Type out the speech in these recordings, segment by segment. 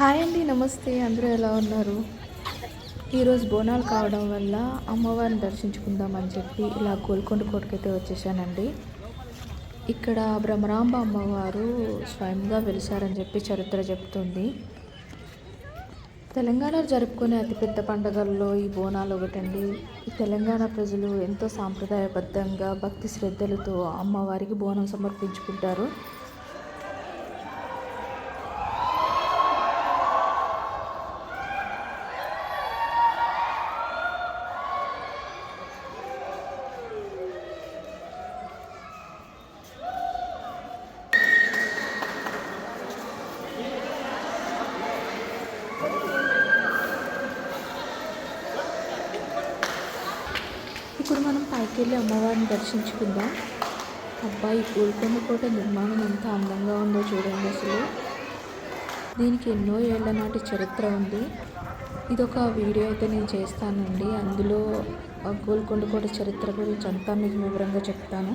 Hi అండి, నమస్తే. అందరూ ఎలా ఉన్నారు? ఈరోజు బోనాలు కావడం వల్ల అమ్మవారిని దర్శించుకుందామని చెప్పి ఇలా గోల్కొండ కోటకైతే వచ్చేసానండి. ఇక్కడ భ్రమరాంబ అమ్మవారు స్వయంగా వెలిసారని చెప్పి చరిత్ర చెప్తుంది. తెలంగాణలో జరుపుకునే అతిపెద్ద పండుగల్లో ఈ బోనాలు ఒకటండి. ఈ తెలంగాణ ప్రజలు ఎంతో సాంప్రదాయబద్ధంగా భక్తి శ్రద్ధలతో అమ్మవారికి బోనం సమర్పించుకుంటారు. ఇప్పుడు మనం పైకి వెళ్ళి అమ్మవారిని దర్శించుకుందాం. అబ్బాయి గోల్కొండ కోట నిర్మాణం ఎంత అందంగా ఉందో చూడండి. అసలు దీనికి ఎన్నో ఏళ్ల నాటి చరిత్ర ఉంది. ఇదొక వీడియో అయితే నేను చేస్తానండి. అందులో గోల్కొండ కోట చరిత్ర గురించి అంతా మీకు వివరంగా చెప్తాను.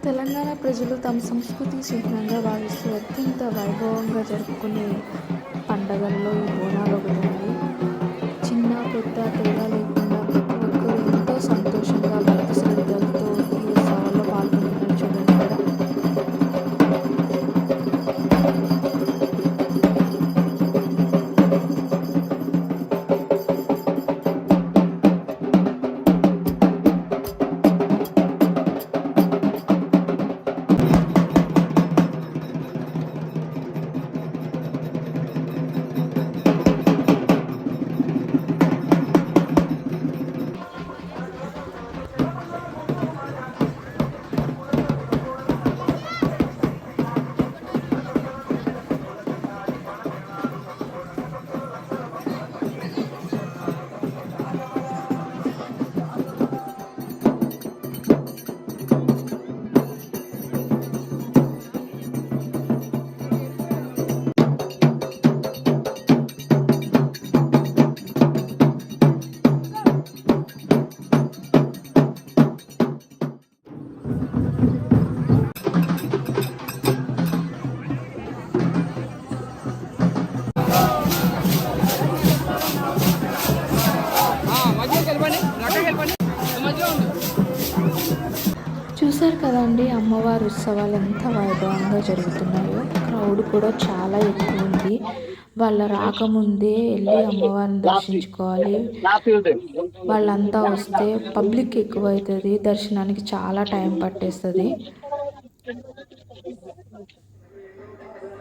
తెలంగాణ ప్రజలు తమ సంస్కృతి చిహ్నంగా భావిస్తూ అత్యంత వైభవంగా జరుపుకునే పండగల్లో ఈ బోనాలు ఒకటి. చిన్న పెద్ద తేడా లేకుండా ప్రతి ఒక్కరూ ఎంతో సంతోషంగా భక్తి శ్రద్ధలతో ఈ ఉత్సవాల్లో పాల్గొంటున్నారు చూడండి కూడా. చూశారు కదండి, అమ్మవారి ఉత్సవాలు ఎంత వైభవంగా జరుగుతున్నాయో. క్రౌడ్ కూడా చాలా ఎక్కువ ఉంది. వాళ్ళ రాకముందే వెళ్ళి అమ్మవారిని దర్శించుకోవాలి. వాళ్ళంతా వస్తే పబ్లిక్ ఎక్కువ అవుతుంది, దర్శనానికి చాలా టైం పట్టేస్తుంది.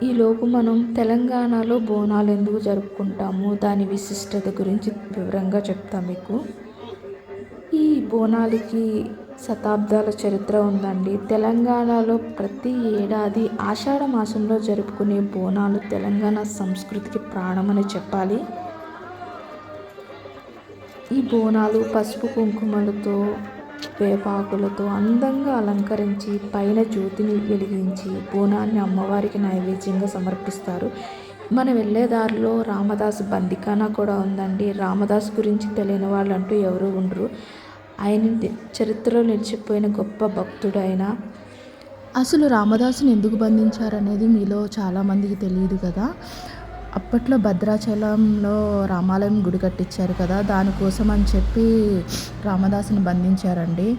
ఈలోపు మనం తెలంగాణలో బోనాలు ఎందుకు జరుపుకుంటాము, దాని విశిష్టత గురించి వివరంగా చెప్తాం మీకు. ఈ బోనాలకి శతాబ్దాల చరిత్ర ఉందండి. తెలంగాణలో ప్రతి ఏడాది ఆషాఢ మాసంలో జరుపుకునే బోనాలు తెలంగాణ సంస్కృతికి ప్రాణమని చెప్పాలి. ఈ బోనాలు పసుపు కుంకుమలతో వేపాకులతో అందంగా అలంకరించి పైన జ్యోతిని వెలిగించి బోనాన్ని అమ్మవారికి నైవేద్యంగా సమర్పిస్తారు. మనం వెళ్ళే దారిలో రామదాసు బందిఖానా కూడా ఉందండి. రామదాస్ గురించి తెలియని వాళ్ళంటూ ఎవరు ఉండరు. ఆయన చరిత్రలో నిలిచిపోయిన గొప్ప భక్తుడు ఆయన. అసలు రామదాసుని ఎందుకు బంధించారనేది మీలో చాలామందికి తెలియదు కదా. అప్పట్లో భద్రాచలంలో రామాలయం గుడి కట్టించారు కదా, దానికోసం అని చెప్పి రామదాసుని బంధించారండి.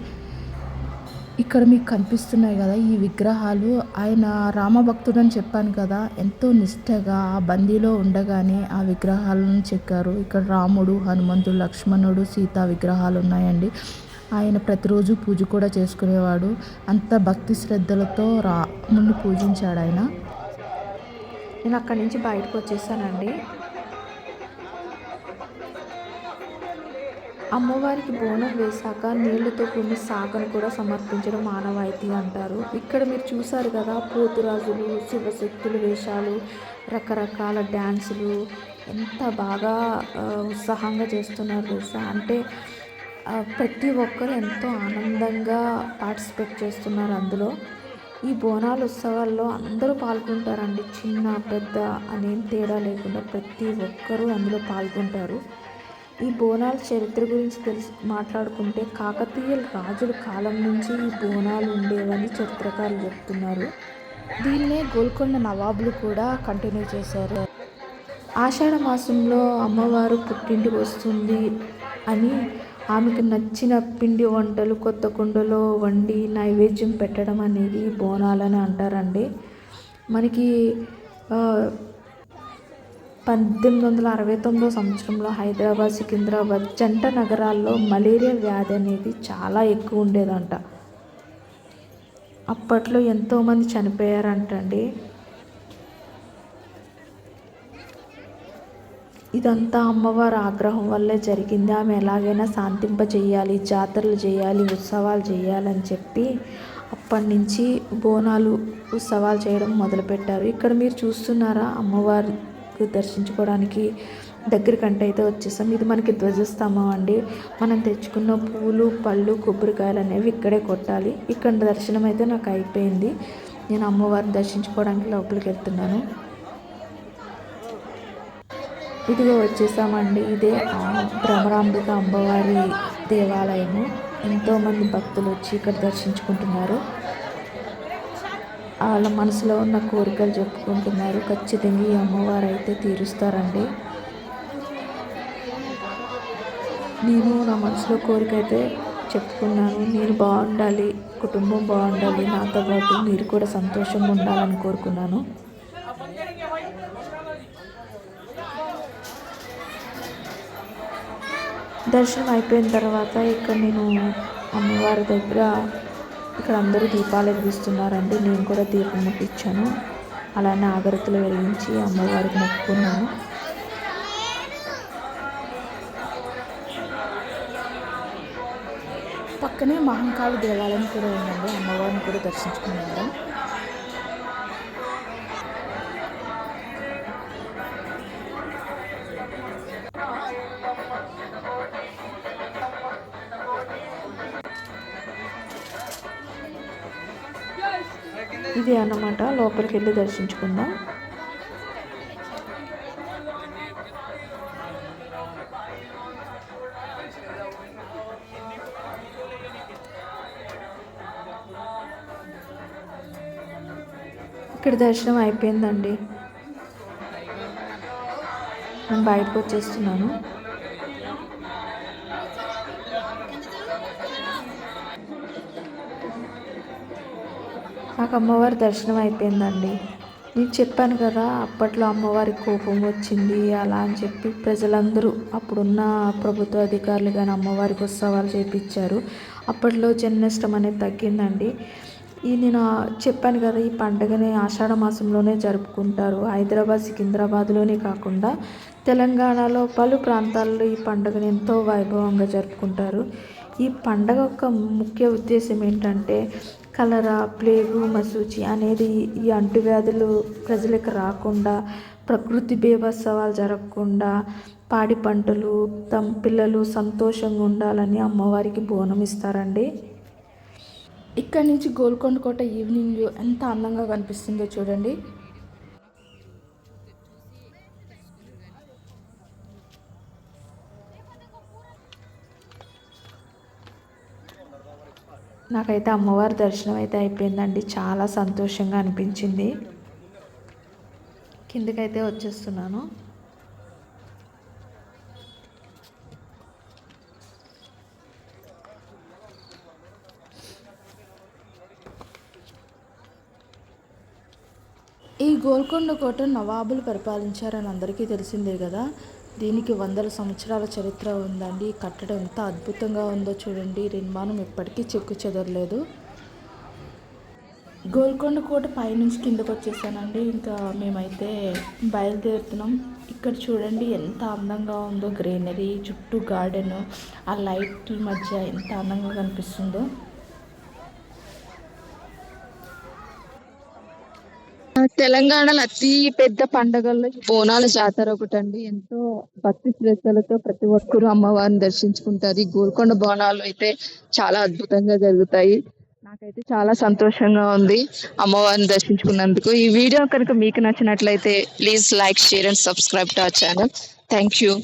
ఇక్కడ మీకు కనిపిస్తున్నాయి కదా ఈ విగ్రహాలు. ఆయన రామభక్తుడు అని చెప్పాను కదా, ఎంతో నిష్టగా ఆ బందీలో ఉండగానే ఆ విగ్రహాలను చెక్కారు. ఇక్కడ రాముడు, హనుమంతుడు, లక్ష్మణుడు, సీత విగ్రహాలు ఉన్నాయండి. ఆయన ప్రతిరోజు పూజ కూడా చేసుకునేవాడు. అంత భక్తి శ్రద్ధలతో రాముడిని పూజించాడు ఆయన. నేను అక్కడి నుంచి బయటకు వచ్చేసానండి. అమ్మవారికి బోనం వేశాక నీళ్లతో కొన్ని సాగను కూడా సమర్పించడం ఆనవాయితీ అంటారు. ఇక్కడ మీరు చూసారు కదా, పోతురాజులు, శివశక్తులు వేషాలు, రకరకాల డ్యాన్సులు ఎంత బాగా ఉత్సాహంగా చేస్తున్నారు తెలుసా. అంటే ప్రతి ఒక్కరు ఎంతో ఆనందంగా పార్టిసిపేట్ చేస్తున్నారు అందులో. ఈ బోనాల ఉత్సవాల్లో అందరూ పాల్గొంటారండి. చిన్న పెద్ద అనేం తేడా లేకుండా ప్రతి ఒక్కరూ అందులో పాల్గొంటారు. ఈ బోనాల చరిత్ర గురించి మాట్లాడుకుంటే కాకతీయ రాజుల కాలం నుంచి ఈ బోనాలు ఉండేవని చరిత్రకారులు చెప్తున్నారు. దీన్నే గోల్కొండ నవాబులు కూడా కంటిన్యూ చేశారు. ఆషాఢ మాసంలో అమ్మవారు పుట్టింటికి వస్తుంది అని ఆమెకు నచ్చిన పిండి వంటలు కొత్త కుండలో వండి నైవేద్యం పెట్టడం అనేది బోనాలని అంటారండి. మనకి 1869 సంవత్సరంలో హైదరాబాద్, సికింద్రాబాద్ జంట నగరాల్లో మలేరియా వ్యాధి అనేది చాలా ఎక్కువ ఉండేదంట. అప్పట్లో ఎంతోమంది చనిపోయారంటండి. ఇదంతా అమ్మవారి ఆగ్రహం వల్లే జరిగింది. ఆమె ఎలాగైనా శాంతింపజేయాలి, జాతరలు చేయాలి, ఉత్సవాలు చేయాలని చెప్పి అప్పటి నుంచి బోనాలు ఉత్సవాలు చేయడం మొదలుపెట్టారు. ఇక్కడ మీరు చూస్తున్నారా, అమ్మవారి దర్శించుకోవడానికి దగ్గరికంటే అయితే వచ్చేసాం. ఇది మనకి ధ్వజస్తంభం అండి. మనం తెచ్చుకున్న పూలు, పళ్ళు, కొబ్బరికాయలు అనేవి ఇక్కడే కొట్టాలి. ఇక్కడ దర్శనం అయితే నాకు అయిపోయింది. నేను అమ్మవారిని దర్శించుకోవడానికి లోపలికి వెళ్తున్నాను. ఇదిగో వచ్చేసామండి. ఇదే భ్రమరాంబిక అమ్మవారి దేవాలయము. ఎంతోమంది భక్తులు వచ్చి ఇక్కడ దర్శించుకుంటున్నారు. వాళ్ళ మనసులో ఉన్న కోరికలు చెప్పుకుంటున్నారు. ఖచ్చితంగా ఈ అమ్మవారు అయితే తీరుస్తారండి. నేను నా మనసులో కోరిక అయితే చెప్పుకున్నాను. నేను బాగుండాలి, కుటుంబం బాగుండాలి, నాతో పాటు మీరు కూడా సంతోషంగా ఉండాలని కోరుకున్నాను. దర్శనం అయిపోయిన తర్వాత ఇక్కడ నేను అమ్మవారి దగ్గర ఇక్కడ అందరూ దీపాలు వెలిగిస్తున్నారండి. నేను కూడా దీపం ముట్టించాను. అలానే అగరత్తులు వెలిగించి అమ్మవారికి మొక్కుకున్నాను. పక్కనే మహంకాళి దేవాలయం కూడా ఉందండి. అమ్మవారిని కూడా దర్శించుకున్నాను. ఇది అన్నమాట. లోపలికి వెళ్ళి దర్శించుకుందాం. ఇక్కడ దర్శనం అయిపోయిందండి. నేను బయటకు వచ్చేస్తున్నాను. నాకు అమ్మవారి దర్శనం అయిపోయిందండి. నేను చెప్పాను కదా, అప్పట్లో అమ్మవారి కోపం వచ్చింది అలా అని చెప్పి ప్రజలందరూ అప్పుడున్న ప్రభుత్వ అధికారులు కానీ అమ్మవారికి ఉత్సవాలు చేయించారు. అప్పట్లో జన్మాష్టమి అనేది తగ్గిందండి. నేను చెప్పాను కదా, ఈ పండుగని ఆషాఢ మాసంలోనే జరుపుకుంటారు. హైదరాబాద్, సికింద్రాబాద్లోనే కాకుండా తెలంగాణలో పలు ప్రాంతాల్లో ఈ పండుగను ఎంతో వైభవంగా జరుపుకుంటారు. ఈ పండుగ యొక్క ముఖ్య ఉద్దేశం ఏంటంటే కలరా, ప్లేగు, మశూచి అనేది ఈ అంటువ్యాధులు ప్రజలకు రాకుండా, ప్రకృతి బీభత్సవాలు జరగకుండా, పాడి పంటలు పిల్లలు సంతోషంగా ఉండాలని అమ్మవారికి బోనం ఇస్తారండి. ఇక్కడ నుంచి గోల్కొండ కోట ఈవినింగ్ వ్యూ ఎంత అందంగా కనిపిస్తుందో చూడండి. నాకైతే అమ్మవారి దర్శనం అయితే అయిపోయిందండి. చాలా సంతోషంగా అనిపించింది. కిందకైతే వచ్చేస్తున్నాను. ఈ గోల్కొండ కోట నవాబులు పరిపాలించారని అందరికీ తెలిసిందే కదా. దీనికి వందల సంవత్సరాల చరిత్ర ఉందండి. ఈ కట్టడం ఎంత అద్భుతంగా ఉందో చూడండి. నిర్మాణం ఎప్పటికీ చెక్కు చెదరలేదు. గోల్కొండ కోట పైనుంచి కిందకు వచ్చేసానండి. ఇంకా మేమైతే బయలుదేరుతున్నాం. ఇక్కడ చూడండి ఎంత అందంగా ఉందో, గ్రీనరీ చుట్టూ గార్డెన్, ఆ లైట్ మధ్య ఎంత అందంగా కనిపిస్తుందో. తెలంగాణలో అతి పెద్ద పండుగల్లో ఈ బోనాల జాతర ఒకటండి. ఎంతో భక్తి శ్రద్ధలతో ప్రతి ఒక్కరు అమ్మవారిని దర్శించుకుంటారు. ఈ గోల్కొండ బోనాలు అయితే చాలా అద్భుతంగా జరుగుతాయి. నాకైతే చాలా సంతోషంగా ఉంది అమ్మవారిని దర్శించుకున్నందుకు. ఈ వీడియో కనుక మీకు నచ్చినట్లయితే please like, share and subscribe to our channel. Thank you.